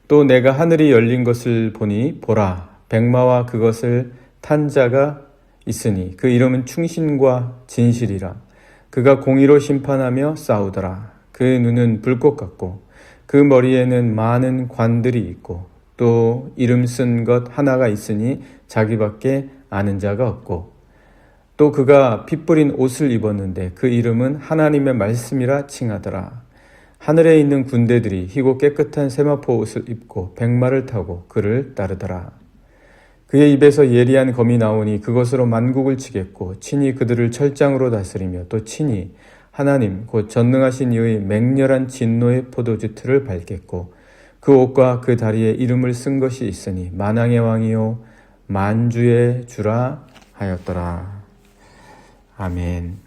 또 내가 하늘이 열린 것을 보니 보라 백마와 그것을 탄 자가 있으니 그 이름은 충신과 진실이라. 그가 공의로 심판하며 싸우더라. 그의 눈은 불꽃 같고 그 머리에는 많은 관들이 있고 또 이름 쓴 것 하나가 있으니 자기밖에 아는 자가 없고 또 그가 피 뿌린 옷을 입었는데 그 이름은 하나님의 말씀이라 칭하더라. 하늘에 있는 군대들이 희고 깨끗한 세마포 옷을 입고 백마를 타고 그를 따르더라. 그의 입에서 예리한 검이 나오니 그것으로 만국을 치겠고 친히 그들을 철장으로 다스리며 또 친히 하나님 곧 전능하신 이의 맹렬한 진노의 포도주 틀을 밟겠고 그 옷과 그 다리에 이름을 쓴 것이 있으니 만왕의 왕이요 만주의 주라 하였더라. 아멘.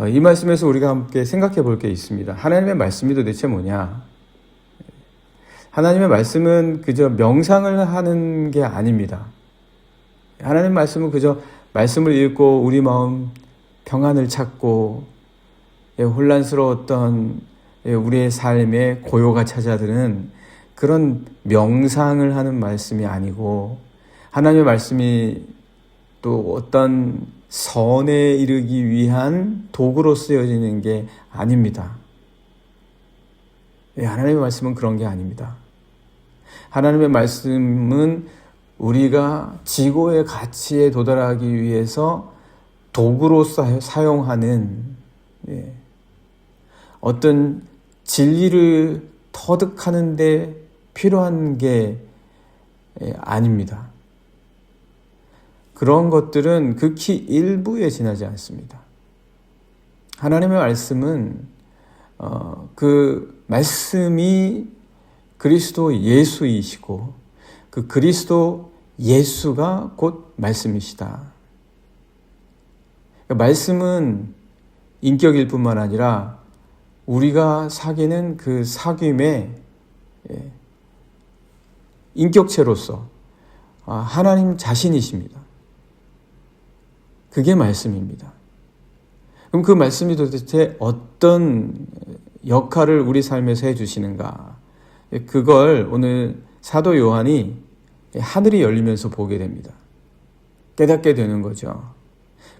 이 말씀에서 우리가 함께 생각해 볼 게 있습니다. 하나님의 말씀이 도대체 뭐냐? 하나님의 말씀은 그저 명상을 하는 게 아닙니다. 하나님의 말씀은 그저 말씀을 읽고 우리 마음 평안을 찾고 혼란스러웠던 우리의 삶에 고요가 찾아드는 그런 명상을 하는 말씀이 아니고 하나님의 말씀이 또 어떤 선에 이르기 위한 도구로 쓰여지는 게 아닙니다. 하나님의 말씀은 그런 게 아닙니다. 하나님의 말씀은 우리가 지고의 가치에 도달하기 위해서 도구로 사용하는 어떤 진리를 터득하는 데 필요한 게 아닙니다. 그런 것들은 극히 일부에 지나지 않습니다. 하나님의 말씀은 그 말씀이 그리스도 예수이시고 그 그리스도 예수가 곧 말씀이시다. 그러니까 말씀은 인격일 뿐만 아니라 우리가 사귀는 그 사귐의 인격체로서 하나님 자신이십니다. 그게 말씀입니다. 그럼 그 말씀이 도대체 어떤 역할을 우리 삶에서 해주시는가? 그걸 오늘 사도 요한이 하늘이 열리면서 보게 됩니다. 깨닫게 되는 거죠.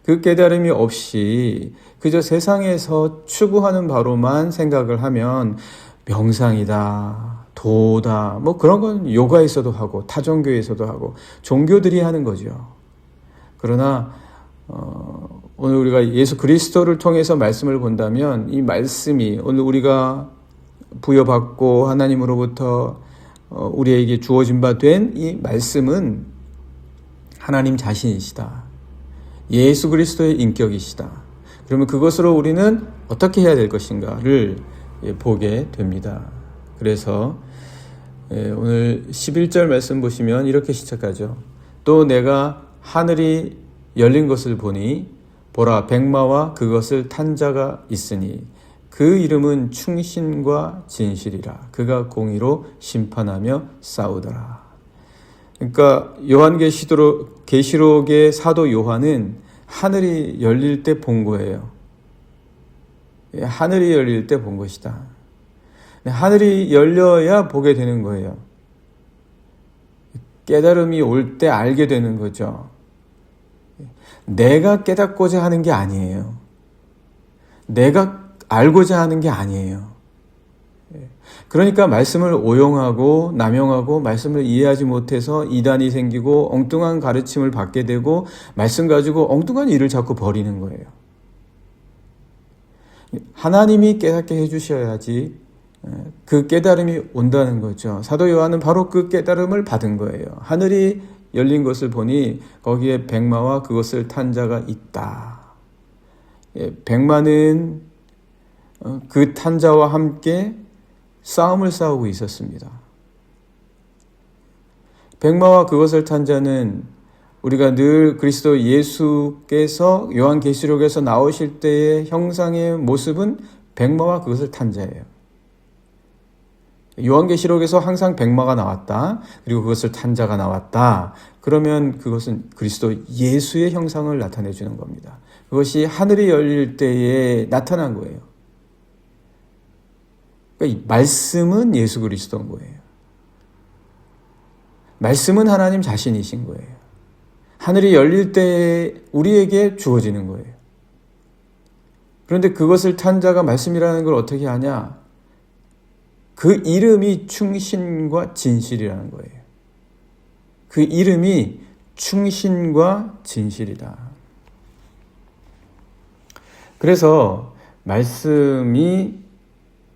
그 깨달음이 없이 그저 세상에서 추구하는 바로만 생각을 하면 명상이다, 도다, 뭐 그런 건 요가에서도 하고 타종교에서도 하고 종교들이 하는 거죠. 그러나 오늘 우리가 예수 그리스도를 통해서 말씀을 본다면 이 말씀이 오늘 우리가 부여받고 하나님으로부터 우리에게 주어진 바 된 이 말씀은 하나님 자신이시다. 예수 그리스도의 인격이시다. 그러면 그것으로 우리는 어떻게 해야 될 것인가를 보게 됩니다. 그래서 오늘 11절 말씀 보시면 이렇게 시작하죠. 또 내가 하늘이 열린 것을 보니 보라 백마와 그것을 탄 자가 있으니 그 이름은 충신과 진실이라. 그가 공의로 심판하며 싸우더라. 그러니까 계시록의 사도 요한은 하늘이 열릴 때 본 거예요. 하늘이 열릴 때 본 것이다. 하늘이 열려야 보게 되는 거예요. 깨달음이 올 때 알게 되는 거죠. 내가 깨닫고자 하는 게 아니에요. 내가 알고자 하는 게 아니에요. 그러니까 말씀을 오용하고 남용하고 말씀을 이해하지 못해서 이단이 생기고 엉뚱한 가르침을 받게 되고 말씀 가지고 엉뚱한 일을 자꾸 벌이는 거예요. 하나님이 깨닫게 해주셔야지 그 깨달음이 온다는 거죠. 사도 요한은 바로 그 깨달음을 받은 거예요. 하늘이 열린 것을 보니 거기에 백마와 그것을 탄 자가 있다. 백마는 그 탄 자와 함께 싸움을 싸우고 있었습니다. 백마와 그것을 탄 자는 우리가 늘 그리스도 예수께서 요한계시록에서 나오실 때의 형상의 모습은 백마와 그것을 탄 자예요. 요한계시록에서 항상 백마가 나왔다. 그리고 그것을 탄 자가 나왔다. 그러면 그것은 그리스도 예수의 형상을 나타내 주는 겁니다. 그것이 하늘이 열릴 때에 나타난 거예요. 그러니까 이 말씀은 예수 그리스도인 거예요. 말씀은 하나님 자신이신 거예요. 하늘이 열릴 때 우리에게 주어지는 거예요. 그런데 그것을 탄 자가 말씀이라는 걸 어떻게 아냐? 그 이름이 충신과 진실이라는 거예요. 그 이름이 충신과 진실이다. 그래서 말씀이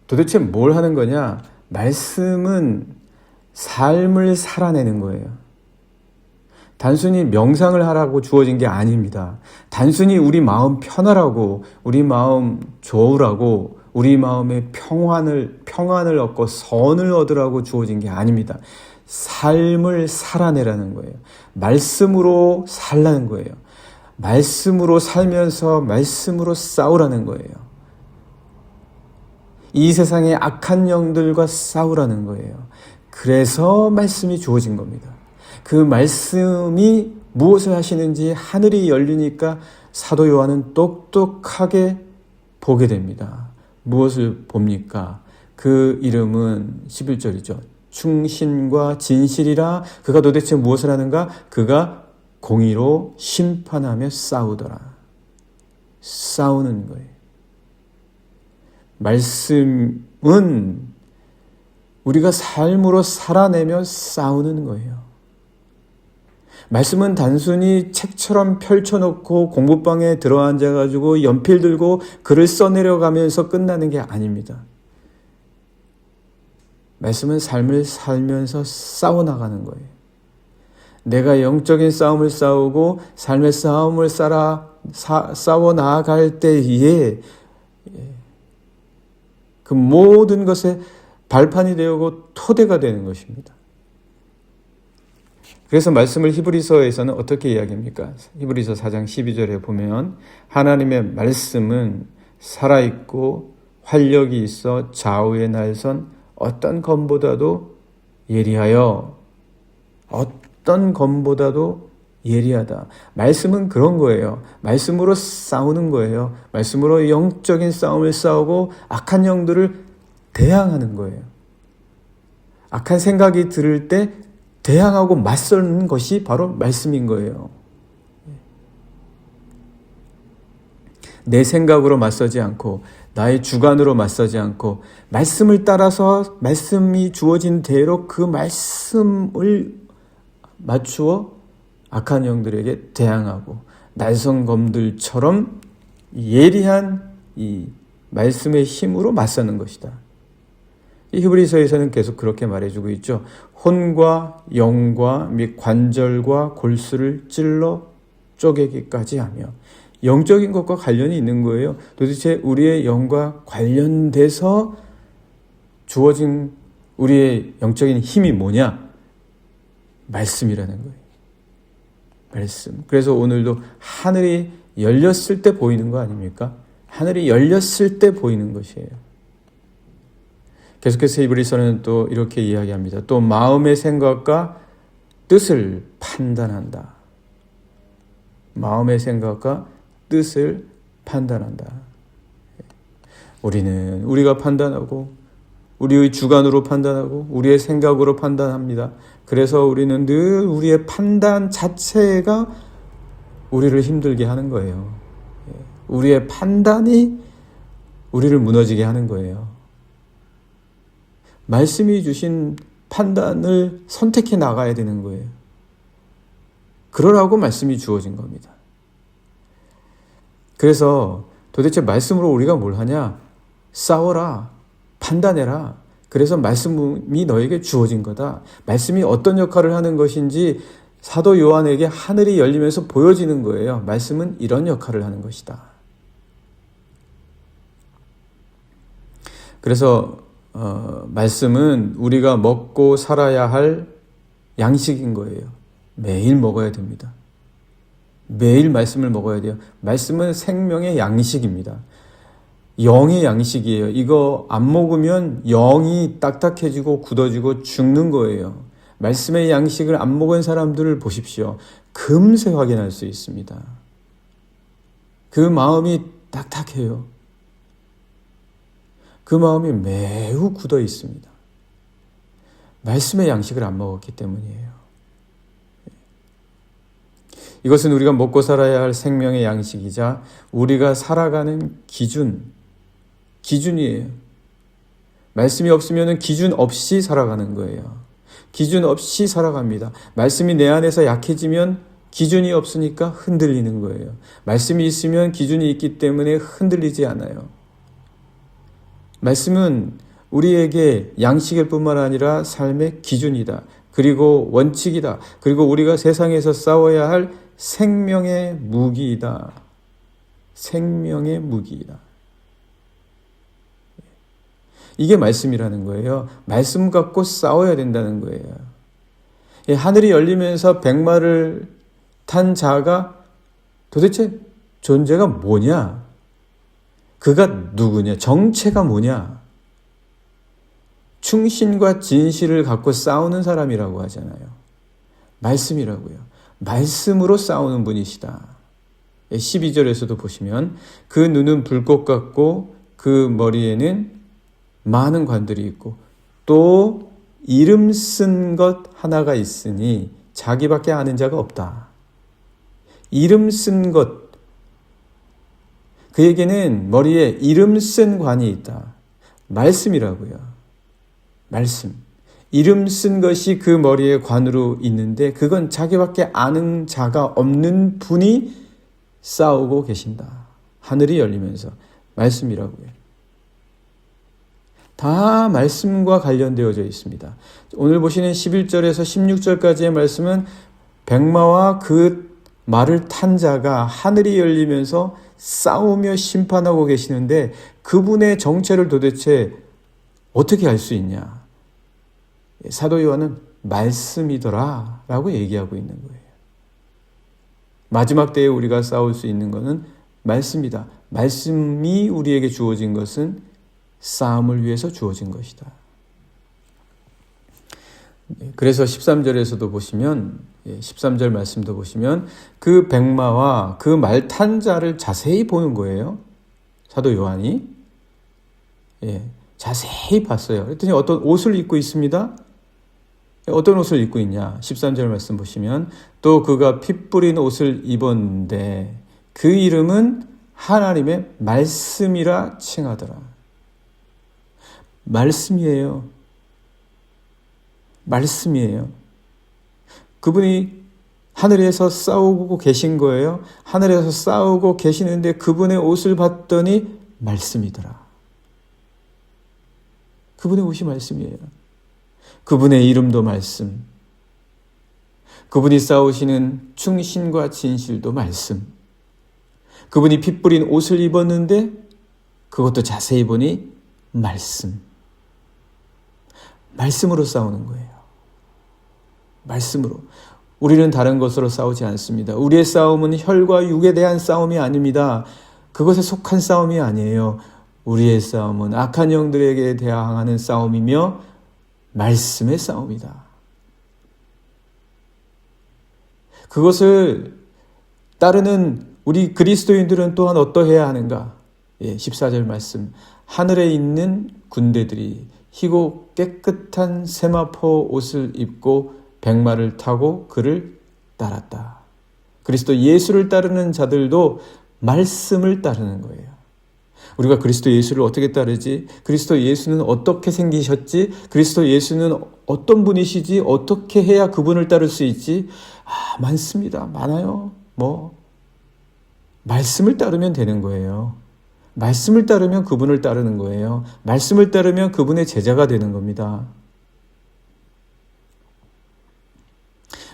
도대체 뭘 하는 거냐? 말씀은 삶을 살아내는 거예요. 단순히 명상을 하라고 주어진 게 아닙니다. 단순히 우리 마음 편하라고, 우리 마음 좋으라고, 우리 마음에 평안을 얻고 선을 얻으라고 주어진 게 아닙니다. 삶을 살아내라는 거예요. 말씀으로 살라는 거예요. 말씀으로 살면서 말씀으로 싸우라는 거예요. 이 세상의 악한 영들과 싸우라는 거예요. 그래서 말씀이 주어진 겁니다. 그 말씀이 무엇을 하시는지 하늘이 열리니까 사도 요한은 똑똑하게 보게 됩니다. 무엇을 봅니까? 그 이름은 11절이죠. 충신과 진실이라. 그가 도대체 무엇을 하는가? 그가 공의로 심판하며 싸우더라. 싸우는 거예요. 말씀은 우리가 삶으로 살아내며 싸우는 거예요. 말씀은 단순히 책처럼 펼쳐놓고 공부방에 들어앉아가지고 연필 들고 글을 써내려가면서 끝나는 게 아닙니다. 말씀은 삶을 살면서 싸워나가는 거예요. 내가 영적인 싸움을 싸우고 삶의 싸움을 싸워 나아갈 때에 그 모든 것에 발판이 되고 토대가 되는 것입니다. 그래서 말씀을 히브리서에서는 어떻게 이야기합니까? 히브리서 4장 12절에 보면 하나님의 말씀은 살아있고 활력이 있어 좌우의 날선 어떤 검보다도 예리하여, 어떤 검보다도 예리하다. 말씀은 그런 거예요. 말씀으로 싸우는 거예요. 말씀으로 영적인 싸움을 싸우고 악한 영들을 대항하는 거예요. 악한 생각이 들을 때 대항하고 맞서는 것이 바로 말씀인 거예요. 내 생각으로 맞서지 않고 나의 주관으로 맞서지 않고 말씀을 따라서 말씀이 주어진 대로 그 말씀을 맞추어 악한 영들에게 대항하고 날선 검들처럼 예리한 이 말씀의 힘으로 맞서는 것이다. 이 히브리서에서는 계속 그렇게 말해주고 있죠. 혼과 영과 및 관절과 골수를 찔러 쪼개기까지 하며 영적인 것과 관련이 있는 거예요. 도대체 우리의 영과 관련돼서 주어진 우리의 영적인 힘이 뭐냐? 말씀이라는 거예요. 말씀. 그래서 오늘도 하늘이 열렸을 때 보이는 거 아닙니까? 하늘이 열렸을 때 보이는 것이에요. 계속해서 히브리서는 또 이렇게 이야기합니다. 또 마음의 생각과 뜻을 판단한다. 마음의 생각과 뜻을 판단한다. 우리는 우리가 판단하고 우리의 주관으로 판단하고 우리의 생각으로 판단합니다. 그래서 우리는 늘 우리의 판단 자체가 우리를 힘들게 하는 거예요. 우리의 판단이 우리를 무너지게 하는 거예요. 말씀이 주신 판단을 선택해 나가야 되는 거예요. 그러라고 말씀이 주어진 겁니다. 그래서 도대체 말씀으로 우리가 뭘 하냐? 싸워라. 판단해라. 그래서 말씀이 너에게 주어진 거다. 말씀이 어떤 역할을 하는 것인지 사도 요한에게 하늘이 열리면서 보여지는 거예요. 말씀은 이런 역할을 하는 것이다. 그래서 말씀은 우리가 먹고 살아야 할 양식인 거예요. 매일 먹어야 됩니다. 매일 말씀을 먹어야 돼요. 말씀은 생명의 양식입니다. 영의 양식이에요. 이거 안 먹으면 영이 딱딱해지고 굳어지고 죽는 거예요. 말씀의 양식을 안 먹은 사람들을 보십시오. 금세 확인할 수 있습니다. 그 마음이 딱딱해요. 그 마음이 매우 굳어 있습니다. 말씀의 양식을 안 먹었기 때문이에요. 이것은 우리가 먹고 살아야 할 생명의 양식이자 우리가 살아가는 기준이에요. 말씀이 없으면 기준 없이 살아가는 거예요. 기준 없이 살아갑니다. 말씀이 내 안에서 약해지면 기준이 없으니까 흔들리는 거예요. 말씀이 있으면 기준이 있기 때문에 흔들리지 않아요. 말씀은 우리에게 양식일 뿐만 아니라 삶의 기준이다. 그리고 원칙이다. 그리고 우리가 세상에서 싸워야 할 생명의 무기이다. 생명의 무기이다. 이게 말씀이라는 거예요. 말씀 갖고 싸워야 된다는 거예요. 하늘이 열리면서 백마를 탄 자가 도대체 존재가 뭐냐? 그가 누구냐? 정체가 뭐냐? 충신과 진실을 갖고 싸우는 사람이라고 하잖아요. 말씀이라고요. 말씀으로 싸우는 분이시다. 12절에서도 보시면 그 눈은 불꽃 같고 그 머리에는 많은 관들이 있고 또 이름 쓴 것 하나가 있으니 자기밖에 아는 자가 없다. 이름 쓴 것. 그에게는 머리에 이름 쓴 관이 있다. 말씀이라고요. 말씀. 이름 쓴 것이 그 머리에 관으로 있는데 그건 자기밖에 아는 자가 없는 분이 싸우고 계신다. 하늘이 열리면서 말씀이라고요. 다 말씀과 관련되어져 있습니다. 오늘 보시는 11절에서 16절까지의 말씀은 백마와 그 말을 탄 자가 하늘이 열리면서 싸우며 심판하고 계시는데 그분의 정체를 도대체 어떻게 알 수 있냐? 사도 요한은 말씀이더라 라고 얘기하고 있는 거예요. 마지막 때에 우리가 싸울 수 있는 것은 말씀이다. 말씀이 우리에게 주어진 것은 싸움을 위해서 주어진 것이다. 그래서 13절에서도 보시면 13절 말씀도 보시면 그 백마와 그 말 탄 자를 자세히 보는 거예요. 사도 요한이 자세히 봤어요. 그랬더니 어떤 옷을 입고 있습니다. 어떤 옷을 입고 있냐? 13절 말씀 보시면 또 그가 피 뿌린 옷을 입었는데 그 이름은 하나님의 말씀이라 칭하더라. 말씀이에요. 말씀이에요. 그분이 하늘에서 싸우고 계신 거예요. 하늘에서 싸우고 계시는데 그분의 옷을 봤더니 말씀이더라. 그분의 옷이 말씀이에요. 그분의 이름도 말씀. 그분이 싸우시는 충신과 진실도 말씀. 그분이 피 뿌린 옷을 입었는데 그것도 자세히 보니 말씀. 말씀으로 싸우는 거예요. 말씀으로. 우리는 다른 것으로 싸우지 않습니다. 우리의 싸움은 혈과 육에 대한 싸움이 아닙니다. 그것에 속한 싸움이 아니에요. 우리의 싸움은 악한 영들에게 대항하는 싸움이며 말씀의 싸움이다. 그것을 따르는 우리 그리스도인들은 또한 어떠해야 하는가? 14절 말씀. 하늘에 있는 군대들이 희고 깨끗한 세마포 옷을 입고 백마를 타고 그를 따랐다. 그리스도 예수를 따르는 자들도 말씀을 따르는 거예요. 우리가 그리스도 예수를 어떻게 따르지? 그리스도 예수는 어떻게 생기셨지? 그리스도 예수는 어떤 분이시지? 어떻게 해야 그분을 따를 수 있지? 많습니다. 많아요. 말씀을 따르면 되는 거예요. 말씀을 따르면 그분을 따르는 거예요. 말씀을 따르면 그분의 제자가 되는 겁니다.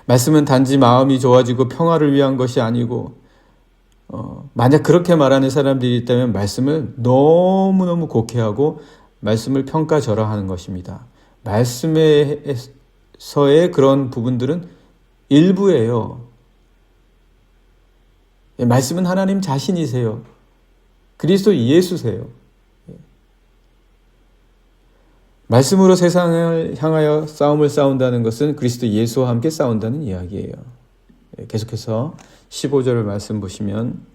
말씀은 단지 마음이 좋아지고 평화를 위한 것이 아니고 만약 그렇게 말하는 사람들이 있다면 말씀을 너무너무 곡해하고 말씀을 평가절하하는 것입니다. 말씀에서의 그런 부분들은 일부예요. 말씀은 하나님 자신이세요. 그리스도 예수세요. 말씀으로 세상을 향하여 싸움을 싸운다는 것은 그리스도 예수와 함께 싸운다는 이야기예요. 계속해서 15절을 말씀 보시면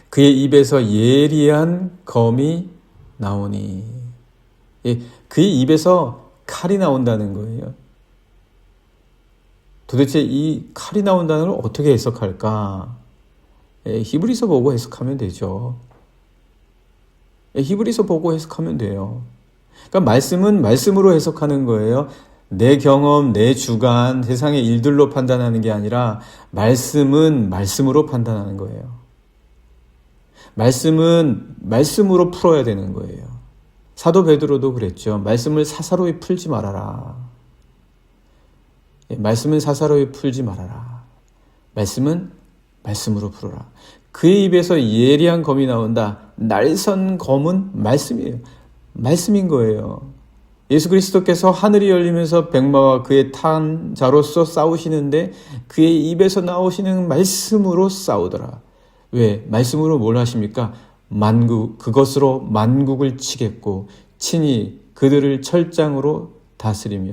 그의 입에서 예리한 검이 나오니. 예, 그의 입에서 칼이 나온다는 거예요. 도대체 이 칼이 나온다는 걸 어떻게 해석할까? 예, 히브리서 보고 해석하면 되죠. 예, 히브리서 보고 해석하면 돼요. 그러니까 말씀은 말씀으로 해석하는 거예요. 내 경험, 내 주관, 세상의 일들로 판단하는 게 아니라 말씀은 말씀으로 판단하는 거예요. 말씀은 말씀으로 풀어야 되는 거예요. 사도 베드로도 그랬죠. 말씀을 사사로이 풀지 말아라. 말씀은 사사로이 풀지 말아라. 말씀은 말씀으로 풀어라. 그의 입에서 예리한 검이 나온다. 날선 검은 말씀이에요. 말씀인 거예요. 예수 그리스도께서 하늘이 열리면서 백마와 그의 탄 자로서 싸우시는데 그의 입에서 나오시는 말씀으로 싸우더라. 왜? 말씀으로 뭘 하십니까? 그것으로 만국을 치겠고 친히 그들을 철장으로 다스리며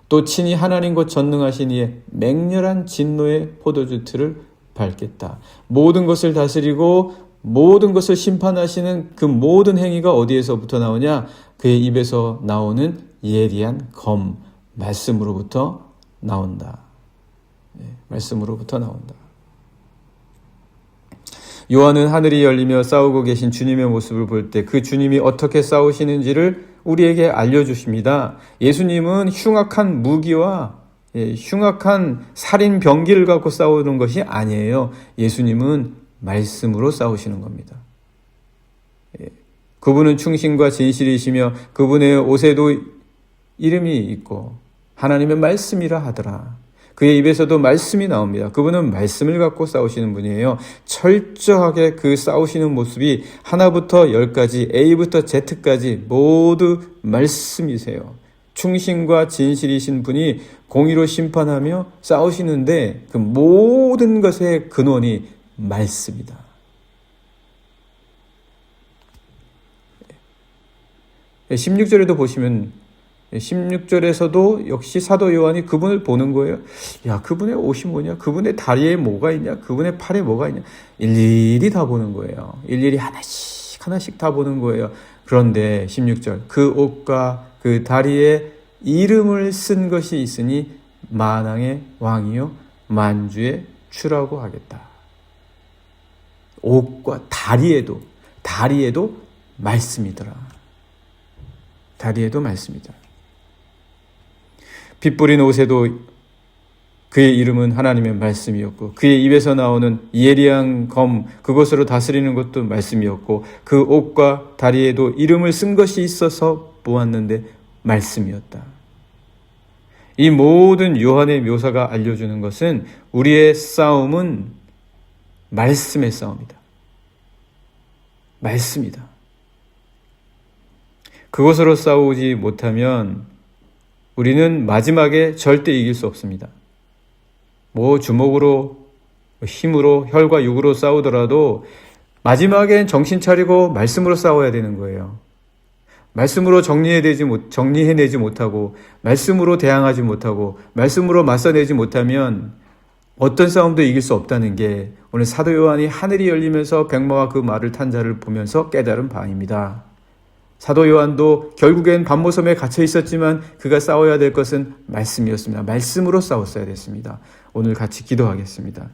또 친히 하나님과 전능하신 이의 맹렬한 진노의 포도주 틀을 밟겠다. 모든 것을 다스리고 모든 것을 심판하시는 그 모든 행위가 어디에서부터 나오냐? 그의 입에서 나오는 예리한 검, 말씀으로부터 나온다. 네, 말씀으로부터 나온다. 요한은 하늘이 열리며 싸우고 계신 주님의 모습을 볼 때 그 주님이 어떻게 싸우시는지를 우리에게 알려주십니다. 예수님은 흉악한 무기와 흉악한 살인 병기를 갖고 싸우는 것이 아니에요. 예수님은 말씀으로 싸우시는 겁니다. 그분은 충신과 진실이시며 그분의 옷에도 이름이 있고 하나님의 말씀이라 하더라. 그의 입에서도 말씀이 나옵니다. 그분은 말씀을 갖고 싸우시는 분이에요. 철저하게 그 싸우시는 모습이 하나부터 열까지 A부터 Z까지 모두 말씀이세요. 충신과 진실이신 분이 공의로 심판하며 싸우시는데 그 모든 것의 근원이 말씀이다. 16절에도 보시면 16절에서도 역시 사도 요한이 그분을 보는 거예요. 야, 그분의 옷이 뭐냐? 그분의 다리에 뭐가 있냐? 그분의 팔에 뭐가 있냐? 일일이 다 보는 거예요. 일일이 하나씩 다 보는 거예요. 그런데 16절 그 옷과 그 다리에 이름을 쓴 것이 있으니 만왕의 왕이요 만주의 주라고 하겠다. 옷과 다리에도 말씀이더라. 다리에도 말씀이다. 피 뿌린 옷에도 그의 이름은 하나님의 말씀이었고 그의 입에서 나오는 예리한 검 그것으로 다스리는 것도 말씀이었고 그 옷과 다리에도 이름을 쓴 것이 있어서 보았는데 말씀이었다. 이 모든 요한의 묘사가 알려주는 것은 우리의 싸움은 말씀의 싸움이다. 말씀이다. 그것으로 싸우지 못하면 우리는 마지막에 절대 이길 수 없습니다. 주먹으로, 힘으로, 혈과 육으로 싸우더라도 마지막엔 정신 차리고 말씀으로 싸워야 되는 거예요. 말씀으로 정리해내지 못하고, 말씀으로 대항하지 못하고, 말씀으로 맞서내지 못하면 어떤 싸움도 이길 수 없다는 게 오늘 사도 요한이 하늘이 열리면서 백마와 그 말을 탄 자를 보면서 깨달은 바입니다. 사도 요한도 결국엔 반모섬에 갇혀 있었지만 그가 싸워야 될 것은 말씀이었습니다. 말씀으로 싸웠어야 됐습니다. 오늘 같이 기도하겠습니다.